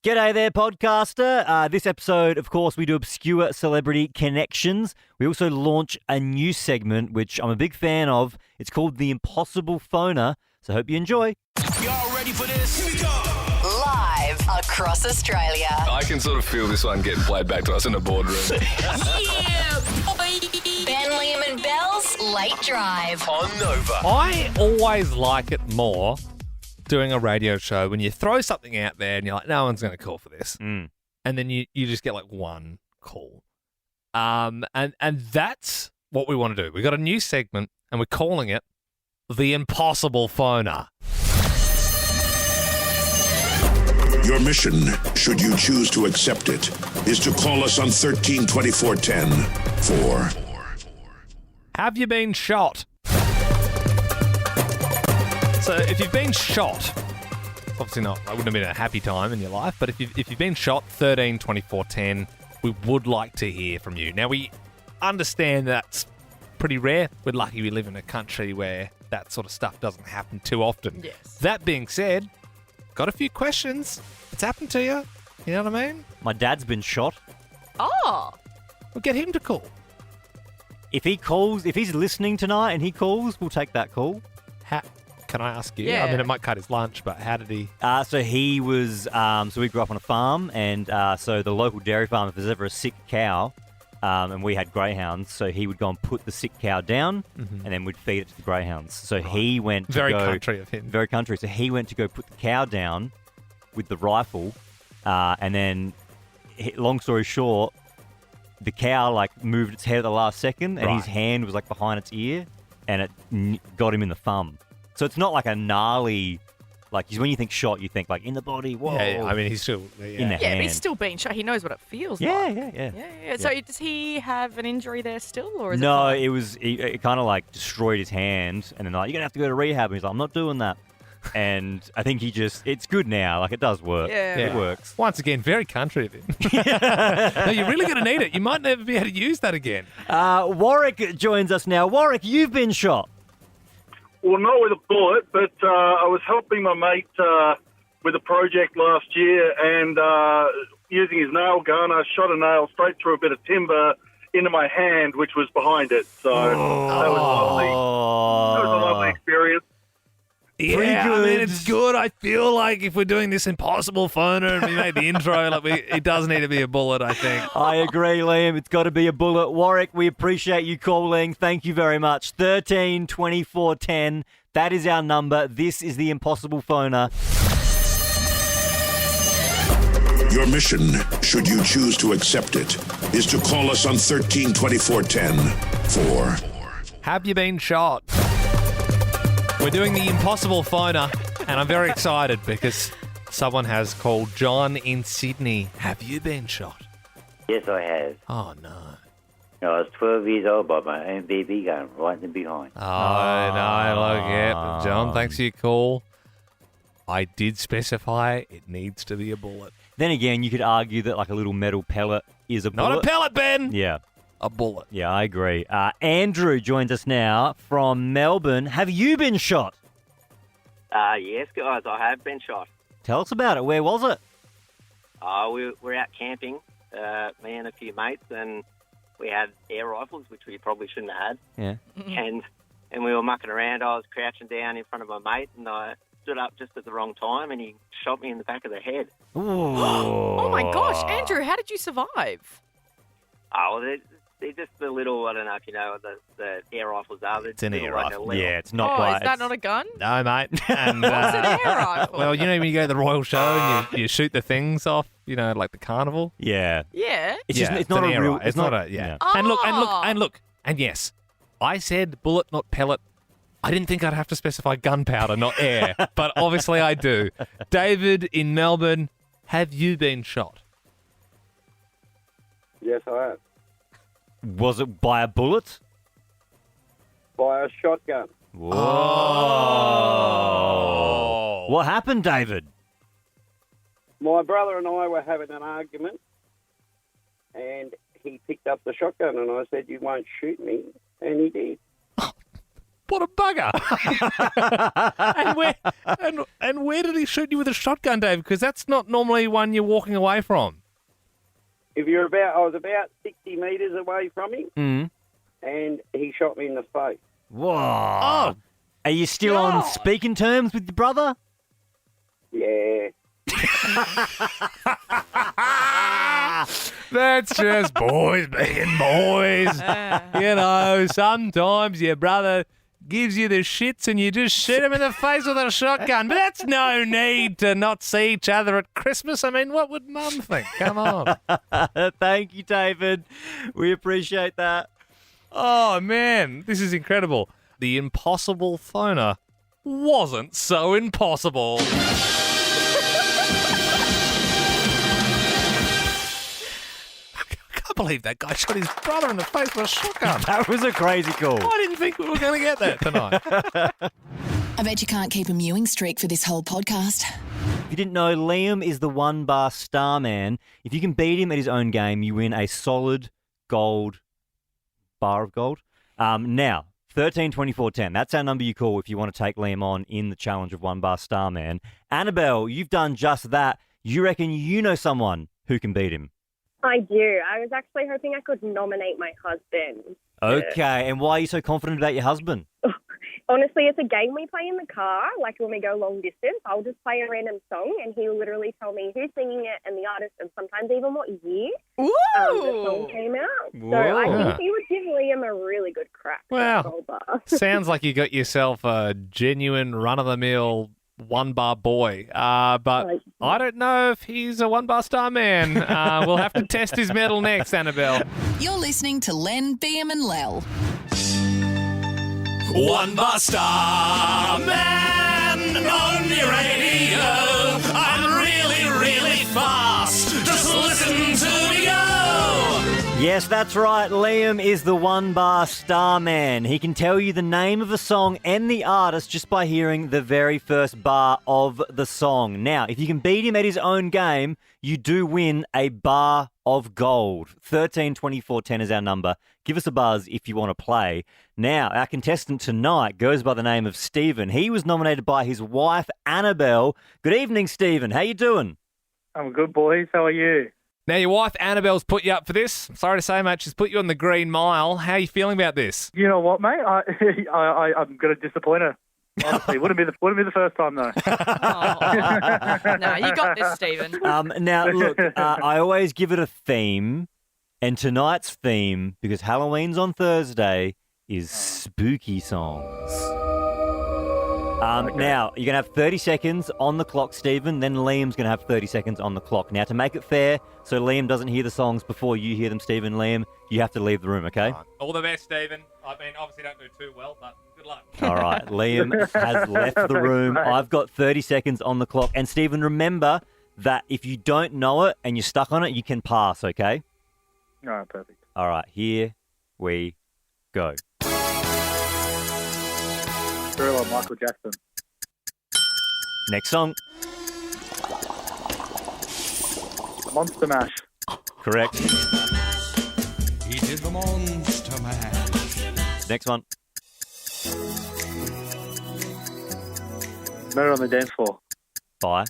G'day there, podcaster. This episode, of course, we do obscure celebrity connections. We also launch a new segment, which I'm a big fan of. It's called The Impossible Phoner, so hope you enjoy. Y'all ready for this? Here we go! Live across Australia. I can sort of feel this one getting played back to us in a boardroom. Yeah, boy. Ben, Liam and Belle's Late Drive. On Nova. I always like it more doing a radio show when you throw something out there and you're like, no one's going to call for this. And then you just get like one call. And that's what we want to do. We got a new segment and we're calling it The Impossible Phoner. Your mission, should you choose to accept it, is to call us on 13-24-10 for... Have you been shot? So if you've been shot, obviously not, that wouldn't have been a happy time in your life, but if you've been shot, 13 24 10, we would like to hear from you. Now, we understand that's pretty rare. We're lucky we live in a country where that sort of stuff doesn't happen too often. Yes. That being said, got a few questions. It's happened to you. You know what I mean? My dad's been shot. Oh. We'll get him to call. If he calls, if he's listening tonight and he calls, we'll take that call. Can I ask you? Yeah. I mean, it might cut his lunch, but how did he... So he was, so we grew up on a farm, and so the local dairy farm, if there's ever a sick cow, and we had greyhounds, so he would go and put the sick cow down, and then we'd feed it to the greyhounds. So he went to Very go... country of him. Very country. So he went to go put the cow down with the rifle, and then, long story short, the cow, like, moved its head at the last second, and his hand was, like, behind its ear, and it got him in the thumb. So it's not like a gnarly, like, when you think shot, you think, like, in the body, whoa. Yeah, I mean, he's still... In the Yeah, but hand. he's still being shot. He knows what it feels Yeah, like. yeah. So does he have an injury there still, or is No, it it kind of, like, destroyed his hand, and then, like, you're going to have to go to rehab, and he's like, I'm not doing that. And I think it's good now. Like, it does work. Yeah. It works. Once again, very country of him. No, you're really going to need it. You might never be able to use that again. Warwick joins us now. Warwick, you've been shot. Well, not with a bullet, but I was helping my mate with a project last year, and using his nail gun, I shot a nail straight through a bit of timber into my hand, which was behind it. So that was lovely. That was a lovely experience. Yeah, I mean, it's good. I feel like if we're doing this impossible phoner and we make the intro, it does need to be a bullet, I think. I agree, Liam. It's got to be a bullet. Warwick, we appreciate you calling. Thank you very much. 13 24 10. That is our number. This is the Impossible Phoner. Your mission, should you choose to accept it, is to call us on 13-24-10 for... Have you been shot? We're doing the Impossible Phoner, and I'm very excited because someone has called John in Sydney. Have you been shot? Yes, I have. Oh, no. I was 12 years old by my own BB gun, right in the behind. Oh, no, look, yeah. John, thanks for your call. I did specify it needs to be a bullet. Then again, you could argue that, like, a little metal pellet is a bullet. Not a pellet, Ben! Yeah. A bullet. Yeah, I agree. Andrew joins us now from Melbourne. Have you been shot? Yes, guys, I have been shot. Tell us about it. Where was it? We're out camping, me and a few mates, and we had air rifles, which we probably shouldn't have had. Yeah. And we were mucking around. I was crouching down in front of my mate, and I stood up just at the wrong time, and he shot me in the back of the head. Ooh. Oh, my gosh. Andrew, how did you survive? Oh, they're just the little, I don't know if you know what the air rifles are. It's an air rifle. Yeah, it's not quite. Is that not a gun? No, mate. And, What's an air rifle? well, you know when you go to the Royal Show and you shoot the things off, like the carnival? Yeah. Yeah. It's Yeah, just it's not an a air real. rifle. It's not a, yeah. Oh. And look, and yes, I said bullet, not pellet. I didn't think I'd have to specify gunpowder, not air, but obviously I do. David in Melbourne, have you been shot? Yes, I have. Was it by a bullet? By a shotgun. Whoa. Oh. What happened, David? My brother and I were having an argument, and he picked up the shotgun, and I said, "You won't shoot me," and he did. What a bugger! and where did he shoot you with a shotgun, Dave? Because that's not normally one you're walking away from. I was about 60 metres away from him, and he shot me in the face. Whoa. Oh. Are you still on speaking terms with your brother? Yeah. That's just boys being boys. You know, sometimes your brother gives you the shits and you just shoot him in the face with a shotgun. But that's no need to not see each other at Christmas. I mean, what would Mum think? Come on. Thank you, David. We appreciate that. Oh, man, this is incredible. The impossible phoner wasn't so impossible. I can't believe that guy shot his brother in the face with a shotgun. That was a crazy call. I didn't think we were going to get that tonight. I bet you can't keep a mewing streak for this whole podcast. If you didn't know, Liam is the one-bar star man. If you can beat him at his own game, you win a solid gold bar of gold. Now, 13 24 10. That's our number you call if you want to take Liam on in the challenge of one bar star man. Annabelle, you've done just that. You reckon you know someone who can beat him? I do. I was actually hoping I could nominate my husband. Okay, and why are you so confident about your husband? Honestly, it's a game we play in the car, like when we go long distance. I'll just play a random song and he'll literally tell me who's singing it and the artist and sometimes even what year the song came out. So I think he would give Liam a really good crack. Well, sounds like you got yourself a genuine run-of-the-mill one-bar boy. But I don't know if he's a one-bar star man. We'll have to test his mettle next, Annabelle. You're listening to Len, Beam and Lel. One bar star man on your radio. I'm really, really fast. Just listen to me go. Yes, that's right. Liam is the one-bar star man. He can tell you the name of a song and the artist just by hearing the very first bar of the song. Now, if you can beat him at his own game, you do win a bar of gold. 13 24 10 is our number. Give us a buzz if you want to play. Now, our contestant tonight goes by the name of Stephen. He was nominated by his wife, Annabelle. Good evening, Stephen. How you doing? I'm good, boys. How are you? Now, your wife, Annabelle's put you up for this. Sorry to say, mate, she's put you on the green mile. How are you feeling about this? You know what, mate? I'm going to disappoint her. Honestly, wouldn't be the first time, though. No, you got this, Stephen. Now, look, I always give it a theme, and tonight's theme, because Halloween's on Thursday, is spooky songs. Now, you're going to have 30 seconds on the clock, Stephen, then Liam's going to have 30 seconds on the clock. Now, to make it fair, so Liam doesn't hear the songs before you hear them, Stephen, Liam, you have to leave the room, okay? All the best, Stephen. I mean, obviously don't do too well, but good luck. All right, Liam has left the room. Thanks, I've got 30 seconds on the clock. And, Stephen, remember that if you don't know it and you're stuck on it, you can pass, okay? All right, perfect. All right, here we go. Thriller, Michael Jackson. Next song. Monster Mash. Correct. He did the monster mash. Next one. Murder on the Dance Floor. By.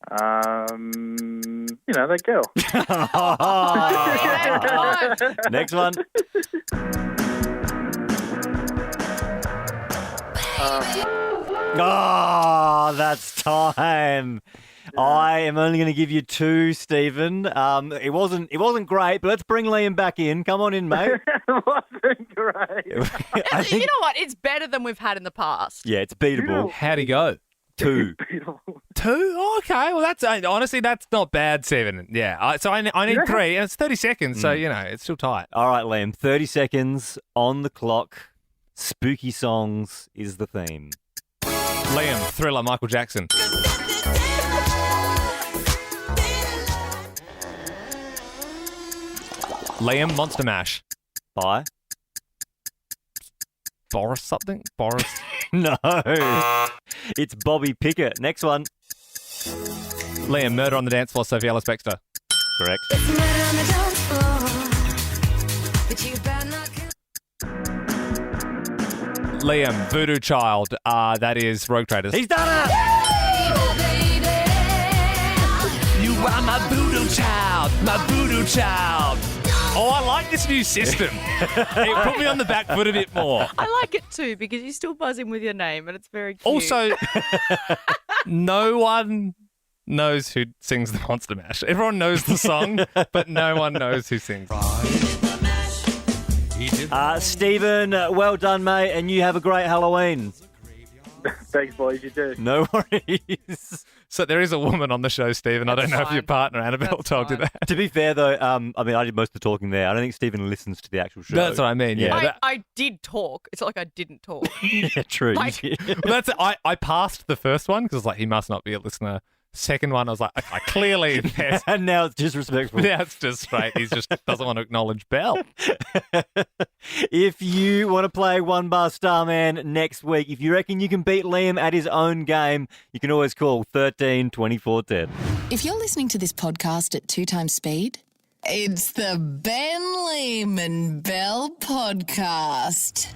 That girl. Next one. Oh, that's time. I am only going to give you two, Stephen. It wasn't great, but let's bring Liam back in. Come on in, mate. It wasn't great. You know what? It's better than we've had in the past. Yeah, it's beatable. How'd he go? 2. 2? Oh, okay. Well, that's honestly, that's not bad, 7. Yeah. So I need 3, and it's 30 seconds, so, it's still tight. All right, Liam, 30 seconds on the clock. Spooky songs is the theme. Liam, Thriller, Michael Jackson. Liam, Monster Mash. By? Boris something? Boris? No. It's Bobby Pickett. Next one. Liam, Murder on the Dance Floor, Sophie Ellis-Bextor. Correct. Liam, Voodoo Child. That is Rogue Traders. He's done it! You are my voodoo child, my voodoo child. Oh, I like this new system. It put me on the back foot a bit more. I like it too because you still buzz in with your name and it's very cute. Also, no one knows who sings the Monster Mash. Everyone knows the song, but no one knows who sings it. Stephen, well done, mate, and you have a great Halloween. Thanks, boys. You do. No worries. So there is a woman on the show, Stephen. I don't know if your partner, Annabelle, told you that. To be fair, though, I mean, I did most of the talking there. I don't think Stephen listens to the actual show. That's what I mean, yeah. I did talk. It's not like I didn't talk. Yeah, true. Like- Well, I passed the first one because I was like, he must not be a listener. Second one, I was like, okay, clearly. And now it's disrespectful. Now it's just straight. He just doesn't want to acknowledge Belle. If you want to play One Bar Starman next week, if you reckon you can beat Liam at his own game, you can always call 13 24 10. If you're listening to this podcast at 2 times speed, it's the Ben, Liam and Belle podcast.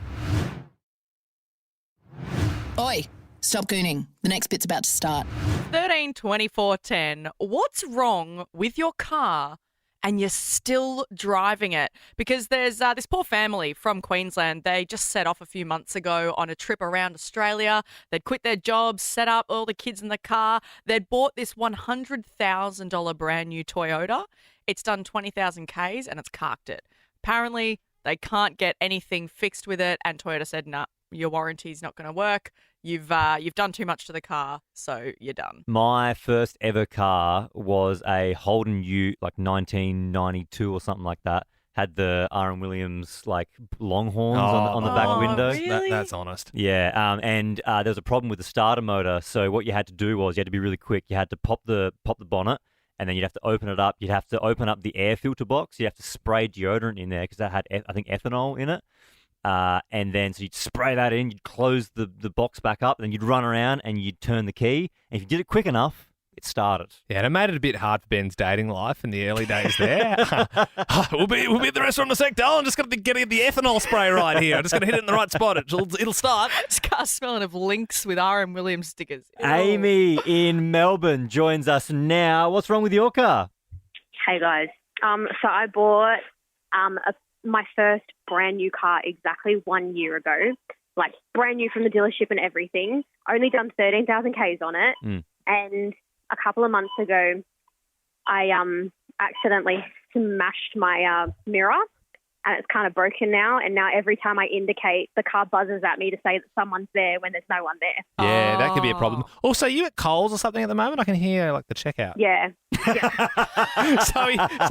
Oi, stop gooning. The next bit's about to start. 13 24 10. What's wrong with your car and you're still driving it? Because there's this poor family from Queensland. They just set off a few months ago on a trip around Australia. They'd quit their jobs, set up all the kids in the car. They'd bought this $100,000 brand new Toyota. It's done 20,000 Ks and it's carked it. Apparently, they can't get anything fixed with it, and Toyota said, "Nah, your warranty's not going to work. You've done too much to the car, so you're done." My first ever car was a Holden Ute, like 1992 or something like that. Had the R.M. Williams like Longhorns on the back window. Really? That's honest. Yeah, and there was a problem with the starter motor. So what you had to do was you had to be really quick. You had to pop the bonnet, and then you'd have to open it up. You'd have to open up the air filter box. You'd have to spray deodorant in there because that had, I think, ethanol in it. And then so you'd spray that in, you'd close the box back up, then you'd run around and you'd turn the key. And if you did it quick enough, it started. Yeah, and it made it a bit hard for Ben's dating life in the early days there. we'll be at the restaurant in a sec, Dale. I'm just going to get the ethanol spray right here. I'm just going to hit it in the right spot. It'll start. This car's smelling of Lynx with R.M. Williams stickers. Ew. Amy in Melbourne joins us now. What's wrong with your car? Hey guys, so I bought my first brand new car exactly 1 year ago, like brand new from the dealership and everything. Only done 13,000 Ks on it, and a couple of months ago, I accidentally smashed my mirror, and it's kind of broken now. And now every time I indicate, the car buzzes at me to say that someone's there when there's no one there. Yeah, that could be a problem. Also, are you at Coles or something at the moment? I can hear like the checkout. Yeah. So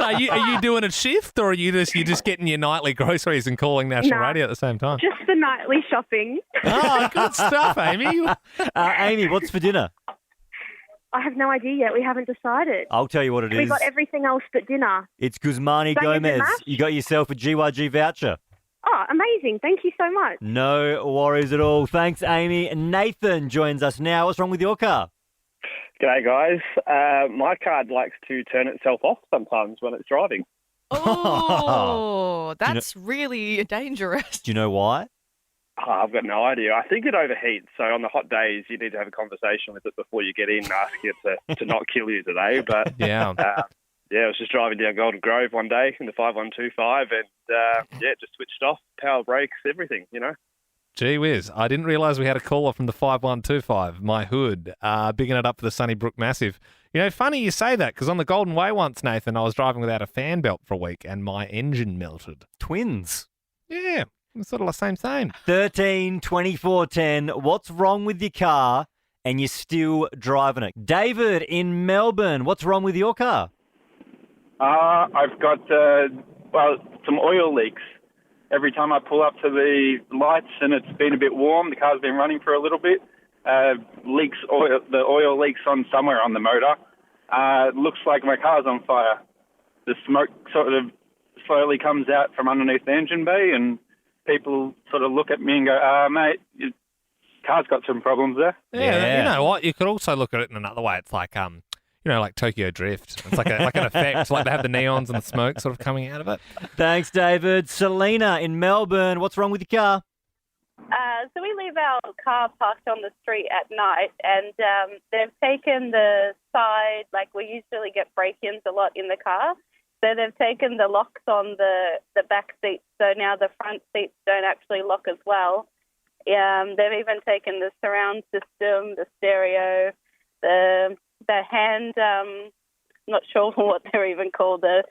are you doing a shift, or are you just getting your nightly groceries and calling National Radio at the same time? Just the nightly shopping. Oh, good stuff, Amy. Amy, what's for dinner? I have no idea yet. We haven't decided. I'll tell you what it is. We got everything else but dinner. It's Guzmani Bangers and Gomez. mash? You got yourself a GYG voucher. Oh, amazing. Thank you so much. No worries at all. Thanks, Amy. Nathan joins us now. What's wrong with your car? G'day, guys. My car likes to turn itself off sometimes when it's driving. Oh, that's really dangerous. Do you know why? Oh, I've got no idea. I think it overheats. So on the hot days, you need to have a conversation with it before you get in and ask it to not kill you today. But yeah, I was just driving down Golden Grove one day in the 5125 and it just switched off. Power brakes, everything, you know. Gee whiz, I didn't realise we had a caller from the 5125, my hood, bigging it up for the Sunnybrook Massive. You know, funny you say that, because on the Golden Way once, Nathan, I was driving without a fan belt for a week and my engine melted. Twins. Yeah, it's sort of the same. 13 24 10. What's wrong with your car and you're still driving it? David in Melbourne, what's wrong with your car? I've got, some oil leaks. Every time I pull up to the lights and it's been a bit warm, the car's been running for a little bit, the oil leaks on somewhere on the motor. It looks like my car's on fire. The smoke sort of slowly comes out from underneath the engine bay and people sort of look at me and go, mate, your car's got some problems there. Yeah, you know what? You could also look at it in another way. It's like, like Tokyo Drift. It's like an effect. Like they have the neons and the smoke sort of coming out of it. Thanks, David. Selena in Melbourne, what's wrong with your car? So we leave our car parked on the street at night, and they've taken the side, like we usually get break-ins a lot in the car. So they've taken the locks on the back seats, so now the front seats don't actually lock as well. They've even taken the surround system, the stereo, the hand, not sure what they're even called, the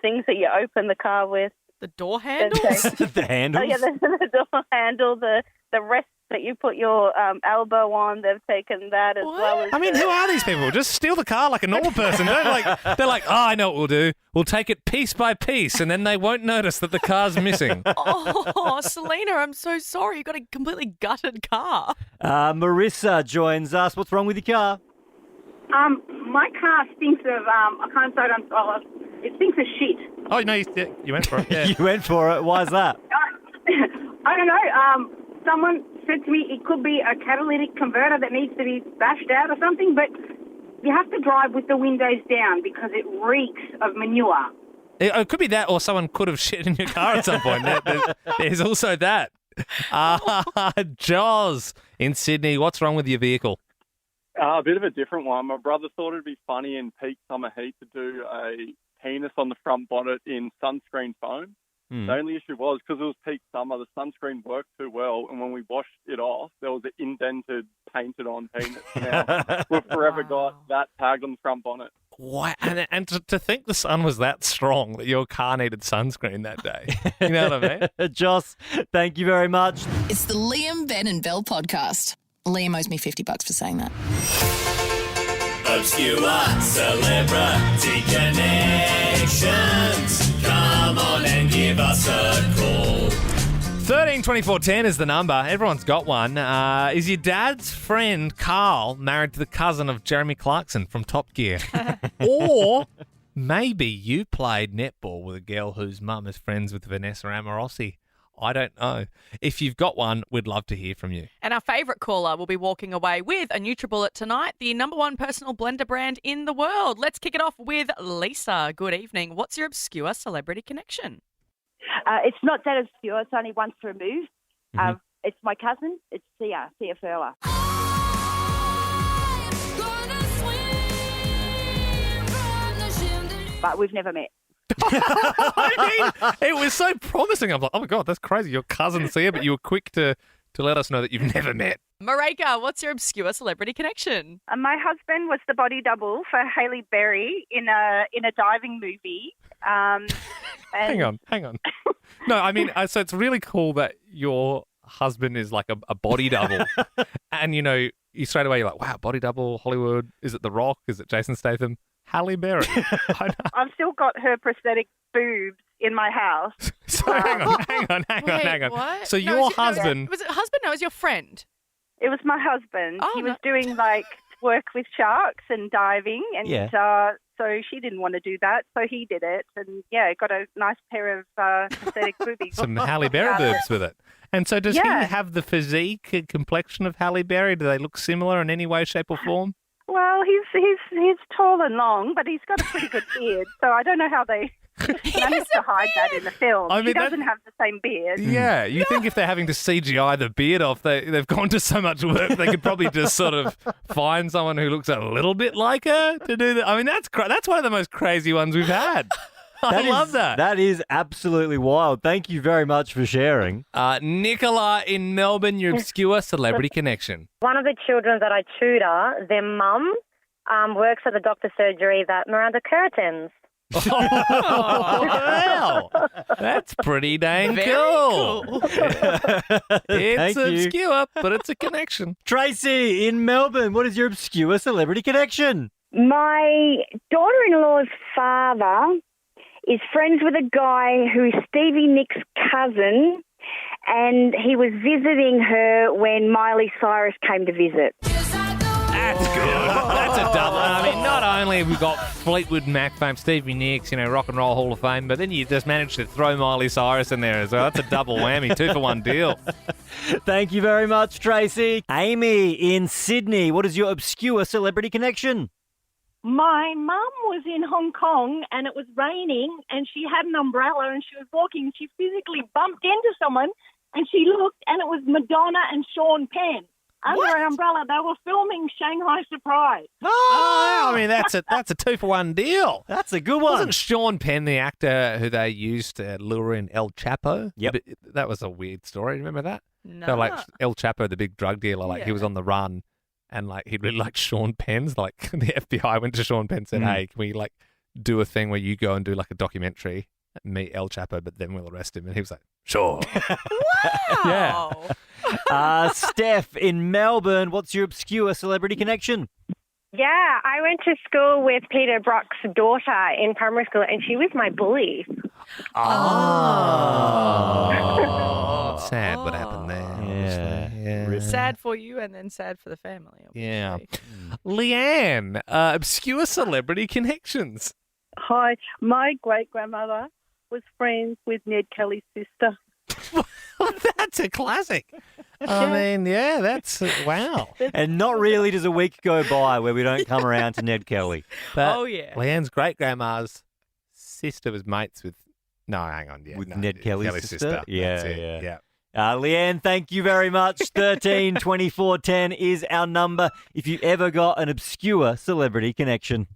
things that you open the car with. The door handles? The handles? Oh, yeah, the door handle, the rest that you put your elbow on, they've taken that as well. As I mean, who are these people? Just steal the car like a normal person. They're like, oh, I know what we'll do. We'll take it piece by piece, and then they won't notice that the car's missing. Oh, Selena, I'm so sorry. You got a completely gutted car. Marissa joins us. What's wrong with your car? My car stinks of, I can't say it on, it stinks of shit. Oh, no, you went for it. Yeah. You went for it. Why is that? I don't know. Someone said to me it could be a catalytic converter that needs to be bashed out or something, but you have to drive with the windows down because it reeks of manure. It could be that, or someone could have shit in your car at some point. There's also that. Jaws in Sydney, what's wrong with your vehicle? A bit of a different one. My brother thought it'd be funny in peak summer heat to do a penis on the front bonnet in sunscreen foam. The only issue was because it was peak summer, the sunscreen worked too well, and when we washed it off, there was an indented, painted-on penis. Now, we've forever got that tag on the front bonnet. Wow. And to think the sun was that strong that your car needed sunscreen that day. You know what I mean? Joss, thank you very much. It's the Liam, Ben and Bell podcast. Liam owes me $50 for saying that. Obscure celebrity connections. Come on and give us a call. 13 24 10 is the number. Everyone's got one. Is your dad's friend Carl married to the cousin of Jeremy Clarkson from Top Gear? Or maybe you played netball with a girl whose mum is friends with Vanessa Amorosi. I don't know. If you've got one, we'd love to hear from you. And our favourite caller will be walking away with a NutriBullet tonight, the #1 personal blender brand in the world. Let's kick it off with Lisa. Good evening. What's your obscure celebrity connection? It's not that obscure. It's only once removed. It's my cousin. It's Sia Furler. But we've never met. I mean, it was so promising. I'm like, oh my God, that's crazy. Your cousin's here, but you were quick to let us know that you've never met. Marika, what's your obscure celebrity connection? My husband was the body double for Halle Berry in a diving movie. Hang on. No, I mean, so it's really cool that your husband is like a body double. And, you straight away you're like, wow, body double, Hollywood. Is it The Rock? Is it Jason Statham? Halle Berry. I've still got her prosthetic boobs in my house. So hang on. What? So No, your was it- no, husband... Was it husband? No, it was your friend. It was my husband. Oh, he was no. doing work with sharks and diving, and so she didn't want to do that, so he did it, and got a nice pair of prosthetic boobies. Some Halle Berry boobs with it. And so does he have the physique and complexion of Halle Berry? Do they look similar in any way, shape or form? Well, he's tall and long, but he's got a pretty good beard, so I don't know how they managed to hide that in the film. I mean, he doesn't have the same beard. Yeah, you think if they're having to CGI the beard off, they've gone to so much work, they could probably just sort of find someone who looks a little bit like her to do that. I mean, that's one of the most crazy ones we've had. I love that. That is absolutely wild. Thank you very much for sharing. Nicola in Melbourne, your obscure celebrity connection. One of the children that I tutor, their mum works at the doctor's surgery that Miranda Kerr attends. Oh, wow. That's pretty dang cool. It's Thank you. obscure, but it's a connection. Tracy in Melbourne, what is your obscure celebrity connection? My daughter-in-law's father is friends with a guy who is Stevie Nicks' cousin, and he was visiting her when Miley Cyrus came to visit. That's good. That's a double. I mean, not only have we got Fleetwood Mac fame, Stevie Nicks, Rock and Roll Hall of Fame, but then you just managed to throw Miley Cyrus in there as well. That's a double whammy, 2-for-1 deal. Thank you very much, Tracy. Amy in Sydney, what is your obscure celebrity connection? My mum was in Hong Kong and it was raining and she had an umbrella and she was walking. She physically bumped into someone and she looked, and it was Madonna and Sean Penn. Under an umbrella, they were filming Shanghai Surprise. Oh, I mean, that's a 2-for-1 deal. That's a good one. Wasn't Sean Penn the actor who they used to lure in El Chapo? Yep. That was a weird story. Remember that? No. So, like, El Chapo, the big drug dealer, he was on the run, and, like, he really liked Sean Penn's. Like, the FBI went to Sean Penn and said, hey, can we, like, do a thing where you go and do, like, a documentary, meet El Chapo, but then we'll arrest him? And he was like, sure. Wow. Steph, in Melbourne, what's your obscure celebrity connection? Yeah, I went to school with Peter Brock's daughter in primary school, and she was my bully. Oh. Sad what happened there. Yeah. Sad for you and then sad for the family. Obviously. Yeah. Leanne, obscure celebrity connections. Hi, my great-grandmother was friends with Ned Kelly's sister. That's a classic. I mean, that's wow. And not really does a week go by where we don't come around to Ned Kelly. But Oh, yeah. Leanne's great-grandma's sister was mates with... No, hang on. Yeah, With no, Ned Kelly's sister? Yeah, That's it, yeah. Leanne, thank you very much. 13 24 10 is our number if you ever got an obscure celebrity connection.